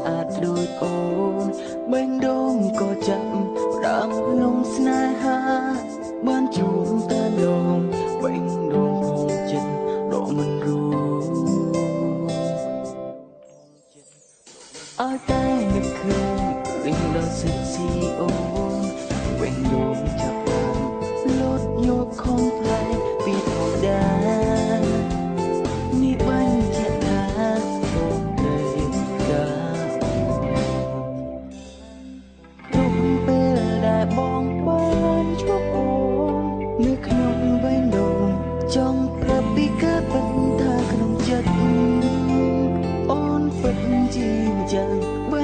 អាចដូចអូនបេះដូងក៏ចាប់ផ្ដើមក្នុងស្នេហាបានជួបតែដងបេះដូងហូរចិត្តដកមិនរួឲ្យតែនឹកឃើញរឿងដ៏សិចស៊ីអូនបេះដូងចាប់ផ្ដើមលោតយកខំផ្លែពីធម្មតានេះបាញ់ជាថាអូនទេដាគ្រប់ពេលដែលបងបានជួបអូននៅក្នុងបេះដូងចង់ប្រាប់ពីការពិតថាក្នុងចិត្តអូនពិតជាចាំបេះ